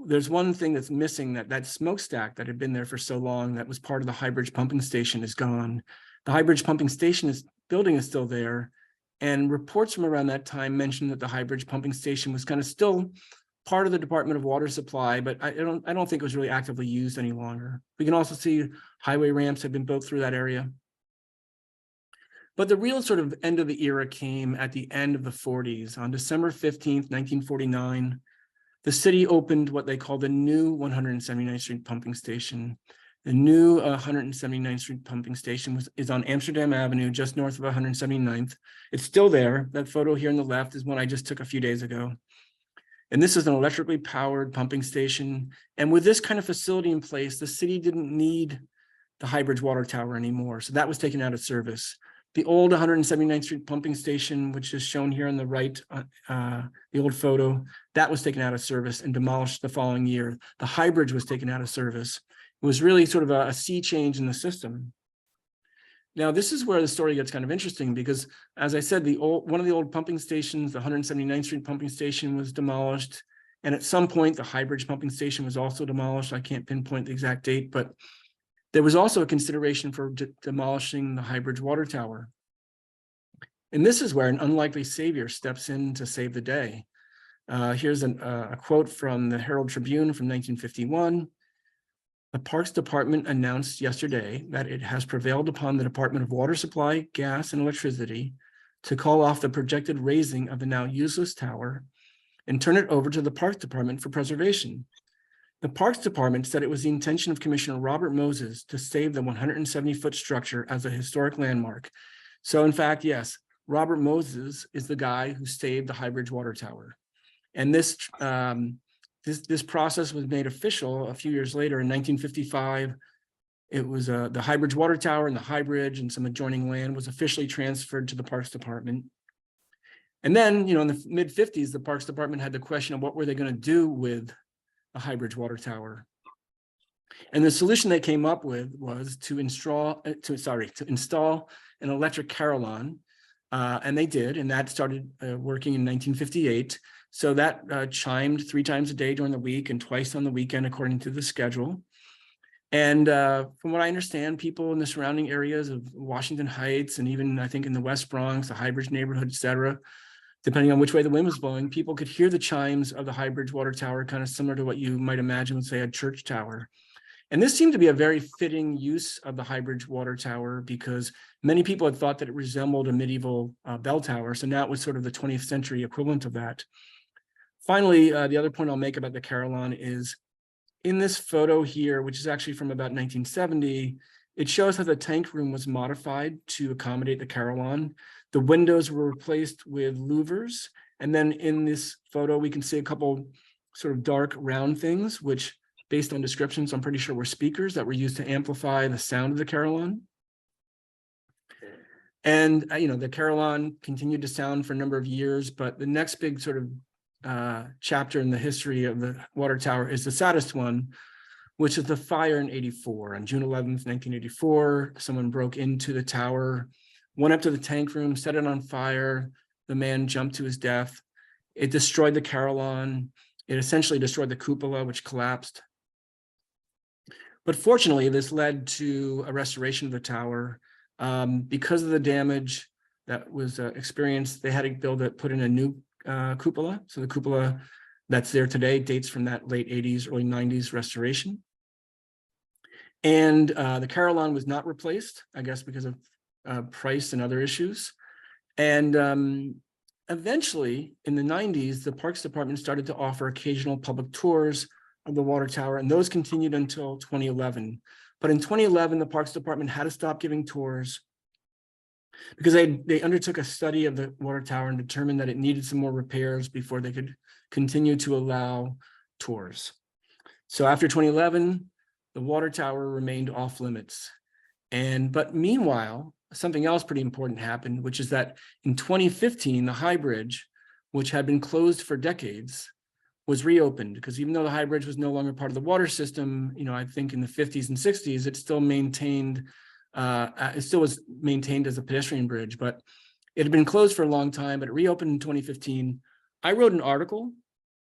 there's one thing that's missing, that smokestack that had been there for so long that was part of the High Bridge pumping station is gone. The High Bridge pumping station building is still there. And reports from around that time mentioned that the High Bridge pumping station was kind of still part of the Department of Water Supply, but I don't think it was really actively used any longer. We can also see highway ramps have been built through that area. But the real sort of end of the era came at the end of the 40s. On December 15th, 1949, the city opened what they call the new 179th Street pumping station. The new 179th Street pumping station is on Amsterdam Avenue, just north of 179th. It's still there. That photo here on the left is one I just took a few days ago. And this is an electrically powered pumping station. And with this kind of facility in place, the city didn't need the High Bridge Water Tower anymore. So that was taken out of service. The old 179th Street pumping station, which is shown here on the right, the old photo, that was taken out of service and demolished the following year. The High Bridge was taken out of service. It was really sort of a sea change in the system. Now, this is where the story gets kind of interesting because, as I said, one of the old pumping stations, the 179th Street pumping station, was demolished. And at some point, the High Bridge pumping station was also demolished. I can't pinpoint the exact date, but there was also a consideration for demolishing the High Bridge Water Tower. And this is where an unlikely savior steps in to save the day. Here's a quote from the Herald Tribune from 1951. The Parks Department announced yesterday that it has prevailed upon the Department of Water Supply, Gas, and Electricity to call off the projected raising of the now useless tower and turn it over to the Parks Department for preservation. The Parks Department said it was the intention of Commissioner Robert Moses to save the 170-foot structure as a historic landmark. So in fact, yes, Robert Moses is the guy who saved the High Bridge Water Tower. And this process was made official a few years later in 1955. It was the High Bridge Water Tower and the High Bridge and some adjoining land was officially transferred to the Parks Department. And then, in the mid-50s, the Parks Department had the question of what were they going to do with the High Bridge Water Tower. And the solution they came up with was to install an electric carillon. And they did, and that started working in 1958. So that chimed 3 times a day during the week and twice on the weekend, according to the schedule. And from what I understand, people in the surrounding areas of Washington Heights and even I think in the West Bronx, the High Bridge neighborhood, et cetera, depending on which way the wind was blowing, people could hear the chimes of the High Bridge water tower, kind of similar to what you might imagine with, say, a church tower. And this seemed to be a very fitting use of the High Bridge water tower because many people had thought that it resembled a medieval bell tower. So now it was sort of the 20th century equivalent of that. Finally, the other point I'll make about the Carillon is in this photo here, which is actually from about 1970, it shows how the tank room was modified to accommodate the Carillon. The windows were replaced with louvers. And then in this photo, we can see a couple sort of dark round things, which based on descriptions, I'm pretty sure were speakers that were used to amplify the sound of the Carillon. And, the Carillon continued to sound for a number of years, but the next big sort of chapter in the history of the water tower is the saddest one, which is the fire in '84. On June 11th, 1984, someone broke into the tower, went up to the tank room, set it on fire. The man jumped to his death. It destroyed the Carillon. It essentially destroyed the cupola, which collapsed. But fortunately, this led to a restoration of the tower. Because of the damage that was experienced, they had to put in a new cupola. So the cupola that's there today dates from that late 80s, early 90s restoration. And the Carillon was not replaced, I guess, because of price and other issues. And eventually, in the 90s, the Parks Department started to offer occasional public tours of the water tower, and those continued until 2011. But in 2011, the Parks Department had to stop giving tours because they undertook a study of the water tower and determined that it needed some more repairs before they could continue to allow tours. So after 2011, the water tower remained off limits. But meanwhile, something else pretty important happened, which is that in 2015, the High Bridge, which had been closed for decades, was reopened, because even though the High Bridge was no longer part of the water system, I think in the 50s and 60s, it still was maintained as a pedestrian bridge, but it had been closed for a long time, but it reopened in 2015. I wrote an article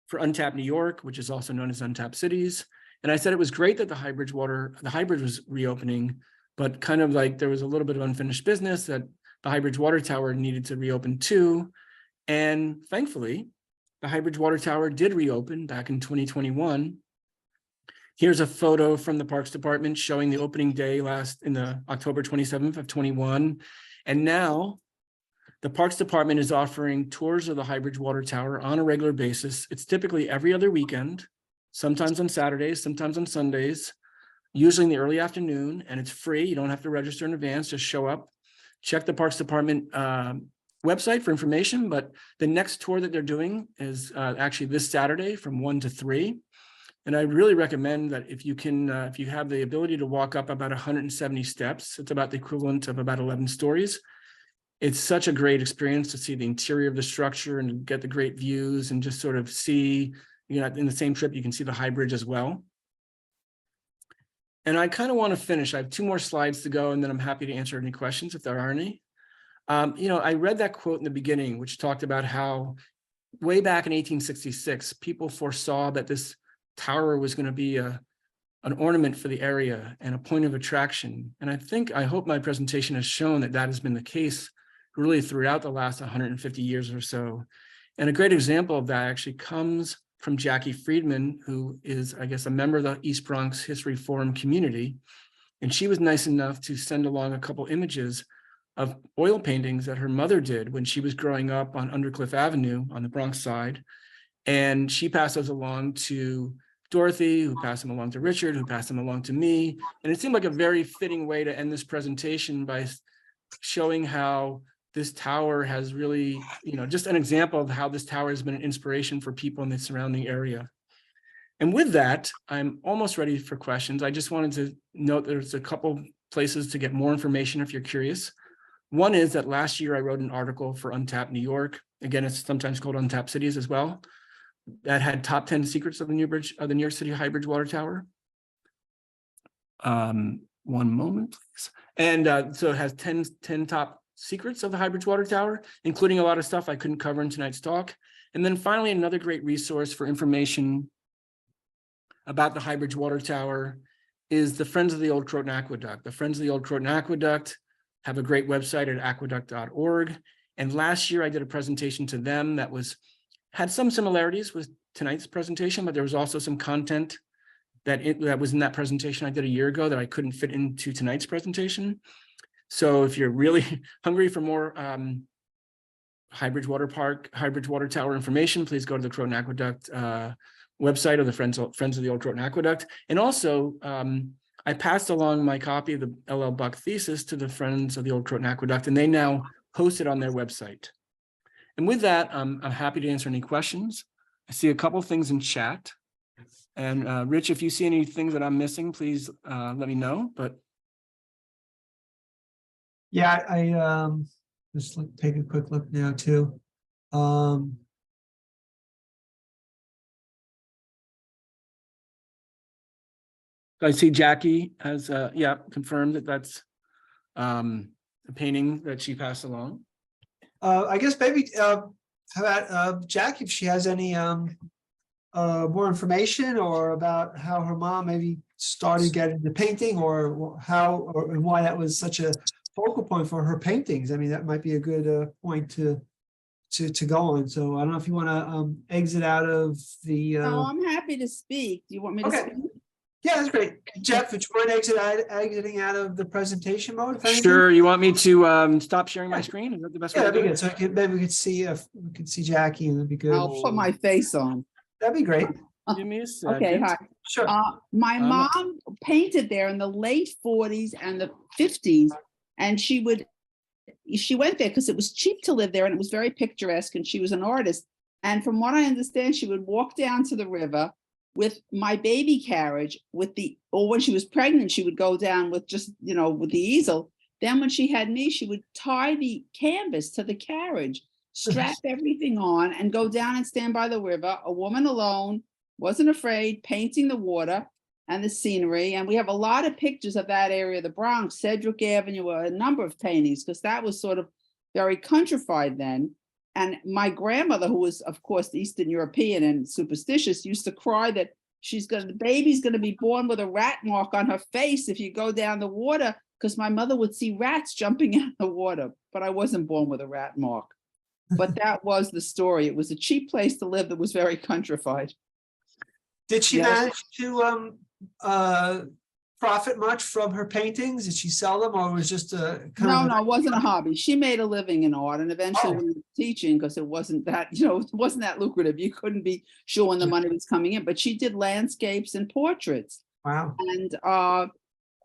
for Untapped New York, which is also known as Untapped Cities. And I said it was great that the High Bridge was reopening, but kind of like there was a little bit of unfinished business that the High Bridge water tower needed to reopen too. And thankfully, the High Bridge water tower did reopen back in 2021. Here's a photo from the Parks Department showing the opening day in the October 27th of 21. And now the Parks Department is offering tours of the High Bridge water tower on a regular basis. It's typically every other weekend, sometimes on Saturdays, sometimes on Sundays, usually in the early afternoon, and it's free. You don't have to register in advance, just show up. Check the Parks Department website for information, but the next tour that they're doing is actually this Saturday from 1 to 3. And I really recommend that if you have the ability to walk up about 170 steps, it's about the equivalent of about 11 stories. It's such a great experience to see the interior of the structure and get the great views and just sort of see, in the same trip, you can see the High Bridge as well. And I kind of want to finish. I have 2 more slides to go, and then I'm happy to answer any questions if there are any. I read that quote in the beginning, which talked about how way back in 1866, people foresaw that this tower was going to be an ornament for the area and a point of attraction. And I hope my presentation has shown that that has been the case really throughout the last 150 years or so. And a great example of that actually comes from Jackie Friedman, who is, I guess, a member of the East Bronx History Forum community. And she was nice enough to send along a couple images of oil paintings that her mother did when she was growing up on Undercliff Avenue on the Bronx side. And she passed those along to Dorothy, who passed them along to Richard, who passed them along to me. And it seemed like a very fitting way to end this presentation by showing how this tower has really, just an example of how this tower has been an inspiration for people in the surrounding area. And with that, I'm almost ready for questions. I just wanted to note there's a couple places to get more information if you're curious. One is that last year I wrote an article for Untapped New York. Again, it's sometimes called Untapped Cities as well. That had top 10 secrets of the New York City High Bridge water tower. One moment, please. And so it has 10 top secrets of the High Bridge water tower, including a lot of stuff I couldn't cover in tonight's talk. And then finally, another great resource for information about the High Bridge water tower is the Friends of the Old Croton Aqueduct. The Friends of the Old Croton Aqueduct have a great website at aqueduct.org. And last year I did a presentation to them that had some similarities with tonight's presentation, but there was also some content that was in that presentation I did a year ago that I couldn't fit into tonight's presentation. So if you're really hungry for more High Bridge Water Tower information, please go to the Croton Aqueduct website of the Friends of the Old Croton Aqueduct. And also, I passed along my copy of the L.L. Buck thesis to the Friends of the Old Croton Aqueduct, and they now post it on their website. And with that, I'm happy to answer any questions. I see a couple things in chat. And Rich, if you see any things that I'm missing, please let me know. But yeah, I just take a quick look now too. I see Jackie has confirmed that that's a painting that she passed along. I guess maybe how about Jackie, if she has any more information or about how her mom maybe started getting the painting, or how and why that was such a focal point for her paintings. I mean, that might be a good point to go on. So I don't know if you want to exit out of the. No, I'm happy to speak. Do you want me to speak? Yeah, that's great. Jeff, would you mind exiting out of the presentation mode? Sure. You want me to stop sharing my screen? Is that the best way to do it? So maybe we could see if we could see Jackie, and it'd be good. I'll put my face on. That'd be great. Give me a second. Okay, hi. Sure. My mom painted there in the late 40s and the 50s, and she went there because it was cheap to live there and it was very picturesque, and she was an artist. And from what I understand, she would walk down to the river with my baby carriage or when she was pregnant, she would go down with just, with the easel. Then when she had me, she would tie the canvas to the carriage, strap everything on, and go down and stand by the river, a woman alone, wasn't afraid, painting the water and the scenery. And we have a lot of pictures of that area of the Bronx, Cedric Avenue, a number of paintings, because that was sort of very countrified then. And my grandmother, who was, of course, Eastern European and superstitious, used to cry that the baby's going to be born with a rat mark on her face if you go down the water, because my mother would see rats jumping in the water. But I wasn't born with a rat mark. But that was the story. It was a cheap place to live that was very countrified. Did she manage to profit much from her paintings? Did she sell them, or was just a No, it wasn't a hobby. She made a living in art, and eventually teaching, because it wasn't that, it wasn't that lucrative. You couldn't be sure when the money was coming in, but she did landscapes and portraits. Wow. And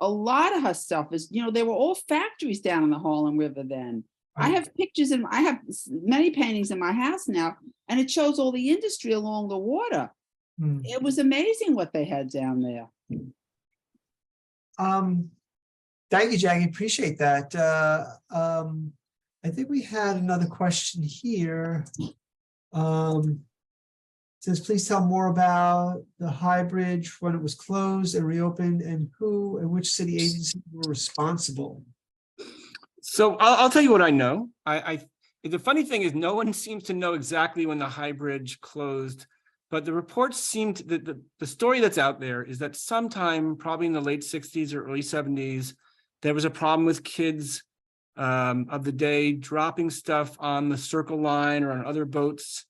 a lot of her stuff is, they were all factories down in the Harlem River then. I have pictures and I have many paintings in my house now, and it shows all the industry along the water. It was amazing what they had down there. Thank you, Jackie. Appreciate that. I think we had another question here. It says, please tell more about the High Bridge when it was closed and reopened, and who and which city agencies were responsible. So I'll tell you what I know. The funny thing is, no one seems to know exactly when the High Bridge closed, but the reports seem to, the story that's out there is that sometime probably in the late 60s or early 70s, there was a problem with kids of the day dropping stuff on the Circle Line or on other boats.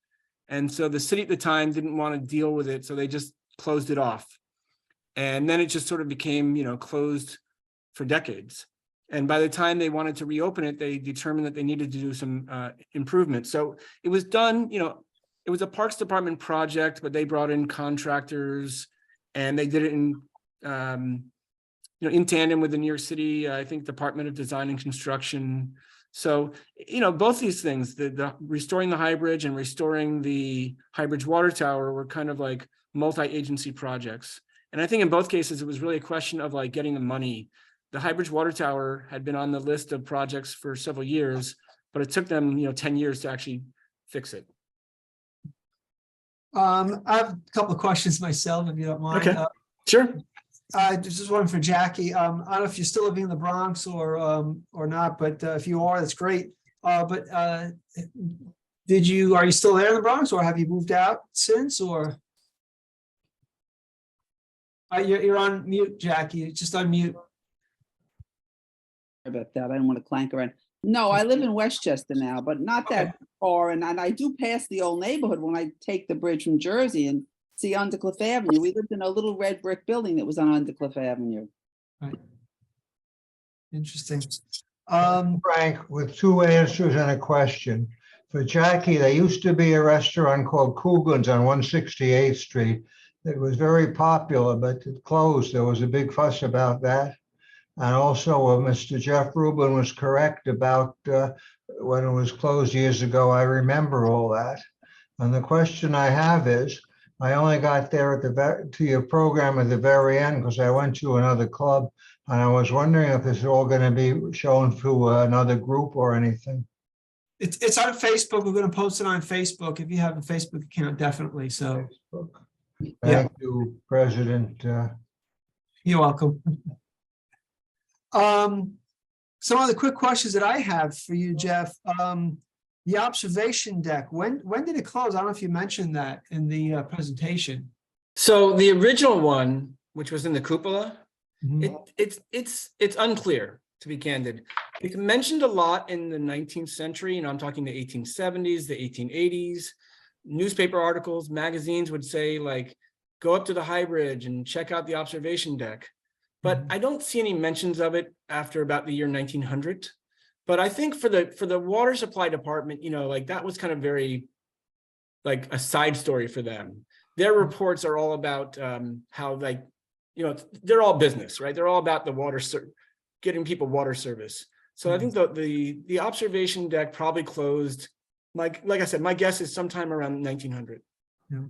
And so the city at the time didn't want to deal with it, so they just closed it off. And then it just sort of became, closed for decades. And by the time they wanted to reopen it, they determined that they needed to do some improvements. So it was done, it was a Parks Department project, but they brought in contractors, and they did it in, in tandem with the New York City, I think, Department of Design and Construction. So, both these things, the restoring the High Bridge and restoring the High Bridge Water Tower were kind of like multi-agency projects. And I think in both cases, it was really a question of like getting the money. The High Bridge Water Tower had been on the list of projects for several years, but it took them, 10 years to actually fix it. I have a couple of questions myself, if you don't mind. Okay, sure. This is one for Jackie. I don't know if you're still living in the Bronx or not, but if you are, that's great. But are you still there in the Bronx, or have you moved out since, or? You're on mute, Jackie. Just unmute. About that. I don't want to clank around. No, I live in Westchester now, but not that far. And I do pass the old neighborhood when I take the bridge from Jersey and see Undercliff Avenue. We lived in a little red brick building that was on Undercliff Avenue. Right. Interesting. Frank, with two answers and a question. For Jackie, there used to be a restaurant called Coogan's on 168th Street. It was very popular, but it closed. There was a big fuss about that. And also, Mr. Jeff Rubin was correct about when it was closed years ago. I remember all that. And the question I have is, I only got there at to your program at the very end because I went to another club, and I was wondering if this is all going to be shown through another group or anything. It's on Facebook. We're going to post it on Facebook. If you have a Facebook account, definitely. So, Facebook. Thank you, President. You're welcome. Some of the quick questions that I have for you, Jeff. The observation deck. When did it close? I don't know if you mentioned that in the presentation. So the original one, which was in the cupola, Mhm. it's unclear, to be candid. It's mentioned a lot in the 19th century, and I'm talking the 1870s, the 1880s. Newspaper articles, magazines would say, like, go up to the High Bridge and check out the observation deck. But I don't see any mentions of it after about the year 1900. But I think for the water supply department, you know, like that was kind of very like a side story for them. Their reports are all about how, like, you know, they're all business, right? They're all about the water, getting people water service. So I think the observation deck probably closed, like I said, my guess is sometime around 1900. Yeah.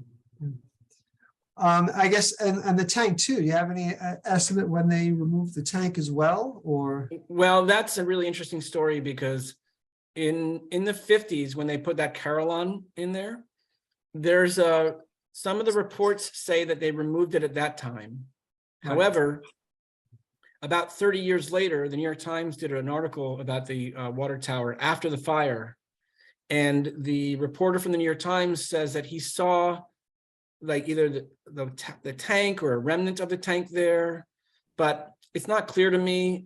I guess, and the tank too. Do you have any estimate when they removed the tank as well, or? Well, that's a really interesting story because in the 50s, when they put that Carillon in there, there's some of the reports say that they removed it at that time. Right. However, about 30 years later, the New York Times did an article about the water tower after the fire. And the reporter from the New York Times says that he saw like either the tank or a remnant of the tank there, but it's not clear to me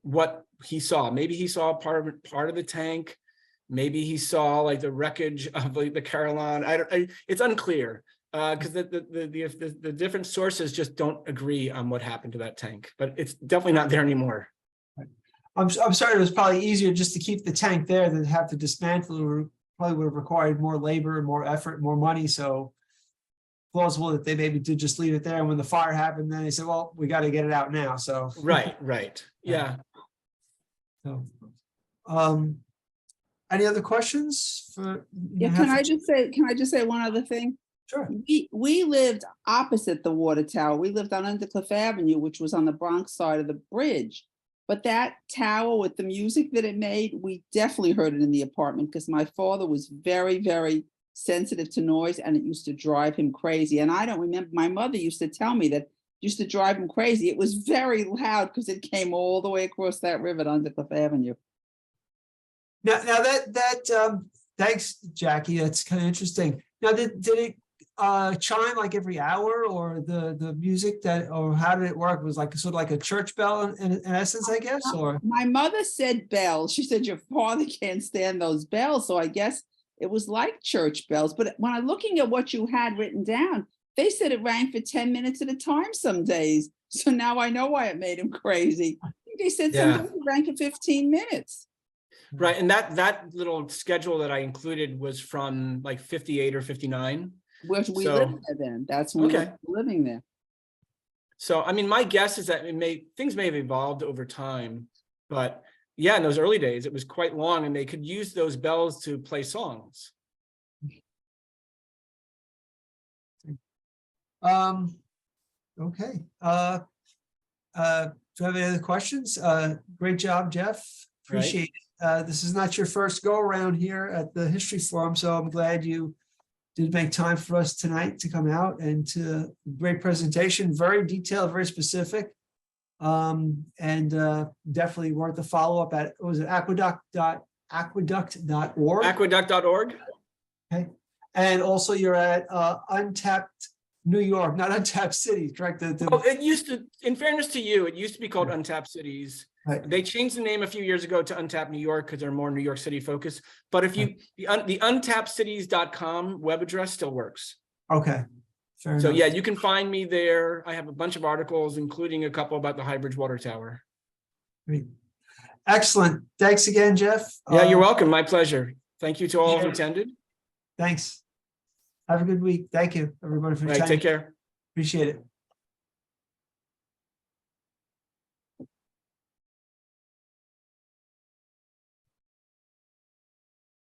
what he saw. Maybe he saw part of the tank. Maybe he saw like the wreckage of the Carillon. It's unclear because the different sources just don't agree on what happened to that tank, but it's definitely not there anymore. I'm sorry, it was probably easier just to keep the tank there than have to dismantle it. Probably would have required more labor, more effort, more money. So plausible that they maybe did just leave it there. And when the fire happened, then they said, well, we got to get it out now. So Right. Yeah. So any other questions for? Yeah, can I just say one other thing? Sure. We lived opposite the water tower. We lived on Undercliff Avenue, which was on the Bronx side of the bridge. But that tower with the music that it made, we definitely heard it in the apartment because my father was very, very sensitive to noise and it used to drive him crazy. And I don't remember, my mother used to tell me that it used to drive him crazy. It was very loud because it came all the way across that river at Undercliff Avenue. Now thanks, Jackie. That's kind of interesting. Now, did it chime like every hour, or the music that, or how did it work? It was like sort of like a church bell in essence, I guess, or? My mother said bells. She said your father can't stand those bells. So I guess it was like church bells. But when I'm looking at what you had written down, they said it rang for 10 minutes at a time some days. So now I know why it made him crazy. I think they said sometimes it rang for 15 minutes. Right. And that little schedule that I included was from like 58 or 59. Which we lived there then. That's when we were living there. So, I mean, my guess is that things may have evolved over time, but yeah, in those early days, it was quite long and they could use those bells to play songs. Okay. Do you have any other questions? Great job, Jeff. Appreciate it. This is not your first go around here at the History Forum, so I'm glad you did make time for us tonight to come out and to great presentation, very detailed, very specific. And definitely worth the follow-up at, what was it, aqueduct.org? Aqueduct.org. Okay. And also you're at New York, not Untapped Cities, correct? Oh, it used to, in fairness to you, it used to be called Untapped Cities. Right. They changed the name a few years ago to Untapped New York because they're more New York City focused. But if you, the untappedcities.com web address still works. Okay. Fair So enough. yeah, you can find me there. I have a bunch of articles, including a couple about the High Bridge Water Tower. Great. Excellent. Thanks again, Jeff. Yeah, you're welcome. My pleasure. Thank you to all who attended. Thanks. Have a good week. Thank you, everybody, for your Right, time. take care. Appreciate it.